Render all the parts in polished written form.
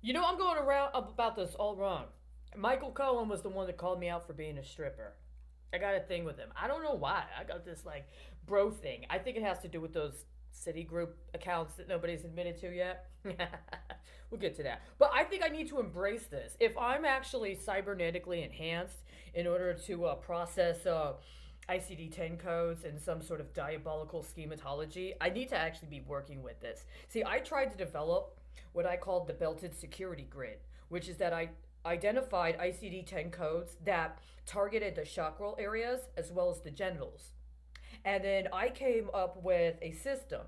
I'm going around about this all wrong. Michael Cohen was the one that called me out for being a stripper. I got a thing with him. I don't know why. I got this like bro thing. I think it has to do with those Citigroup accounts that nobody's admitted to yet. We'll get to that. But I think I need to embrace this. If I'm actually cybernetically enhanced in order to process ICD-10 codes and some sort of diabolical schematology, I need to actually be working with this. See, I tried to develop what I called the belted security grid, which is that I identified ICD-10 codes that targeted the chakral areas as well as the genitals. And then I came up with a system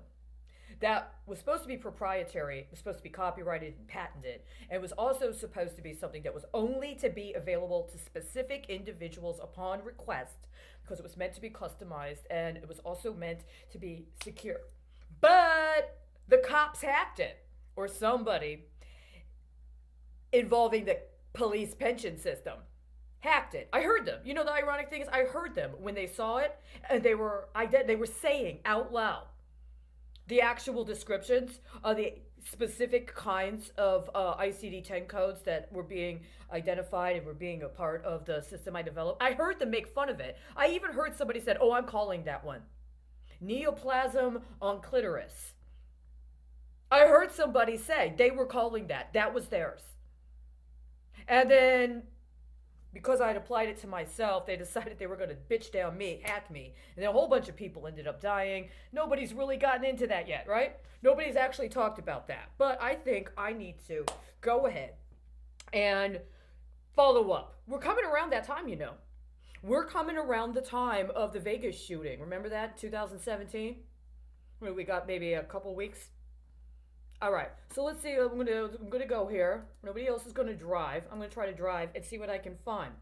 that was supposed to be proprietary, was supposed to be copyrighted and patented, and was also supposed to be something that was only to be available to specific individuals upon request because it was meant to be customized and it was also meant to be secure. But the cops hacked it, or somebody involving the police pension system hacked it. I heard them. The ironic thing is I heard them when they saw it, and they were saying out loud the actual descriptions of the specific kinds of ICD-10 codes that were being identified and were being a part of the system I developed. I heard them make fun of it. I even heard somebody said, "Oh, I'm calling that one neoplasm on clitoris." I heard somebody say they were calling that. That was theirs. And then, because I had applied it to myself, they decided they were going to bitch down me, hack me. And then a whole bunch of people ended up dying. Nobody's really gotten into that yet, right? Nobody's actually talked about that. But I think I need to go ahead and follow up. We're coming around that time, We're coming around the time of the Vegas shooting. Remember that? 2017? We got maybe a couple weeks. All right, so let's see. I'm gonna go here. Nobody else is gonna drive. I'm gonna try to drive and see what I can find.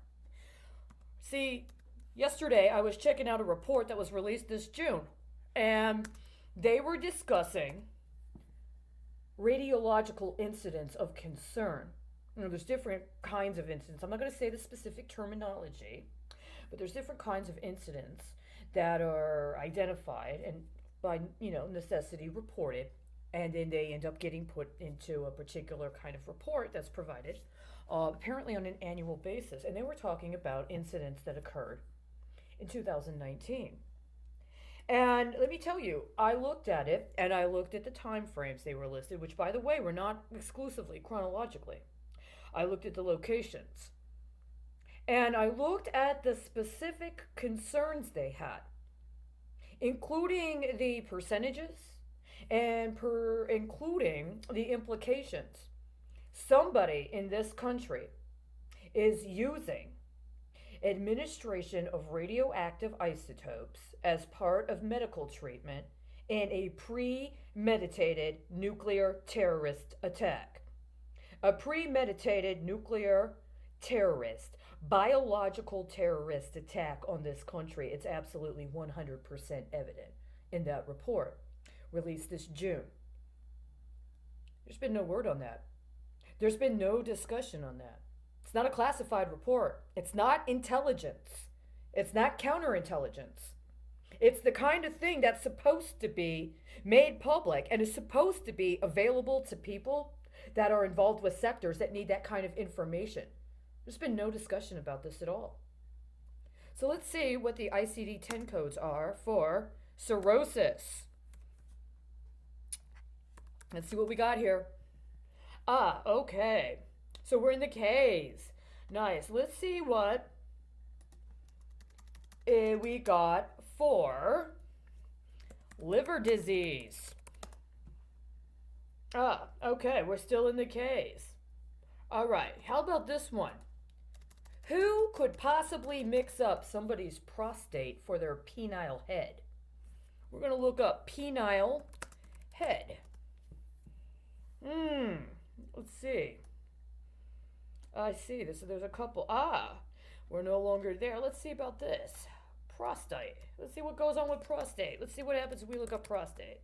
See, yesterday I was checking out a report that was released this June, and they were discussing radiological incidents of concern. There's different kinds of incidents. I'm not going to say the specific terminology, but there's different kinds of incidents that are identified and by necessity reported, and then they end up getting put into a particular kind of report that's provided, apparently on an annual basis. And they were talking about incidents that occurred in 2019. And let me tell you, I looked at it and I looked at the time frames they were listed, which, by the way, were not exclusively chronologically. I looked at the locations and I looked at the specific concerns they had, including the percentages and including the implications. Somebody in this country is using administration of radioactive isotopes as part of medical treatment in a premeditated nuclear terrorist attack. A premeditated nuclear terrorist, biological terrorist attack on this country. It's absolutely 100% evident in that report released this June. There's been no word on that. There's been no discussion on that. It's not a classified report. It's not intelligence. It's not counterintelligence. It's the kind of thing that's supposed to be made public and is supposed to be available to people that are involved with sectors that need that kind of information. There's been no discussion about this at all. So let's see what the ICD-10 codes are for cirrhosis. Let's see what we got here. Okay. So we're in the K's. Nice. Let's see what we got for liver disease. Okay. We're still in the K's. All right. How about this one? Who could possibly mix up somebody's prostate for their penile head? We're going to look up penile head. Let's see. I see. There's a couple. We're no longer there. Let's see about this. Prostate. Let's see what goes on with prostate. Let's see what happens if we look up prostate.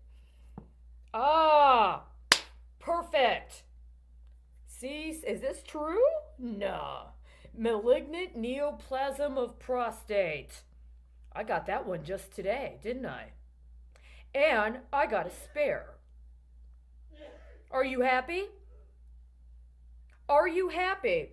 Perfect. See, is this true? No. Malignant neoplasm of prostate. I got that one just today, didn't I? And I got a spare. Are you happy? Are you happy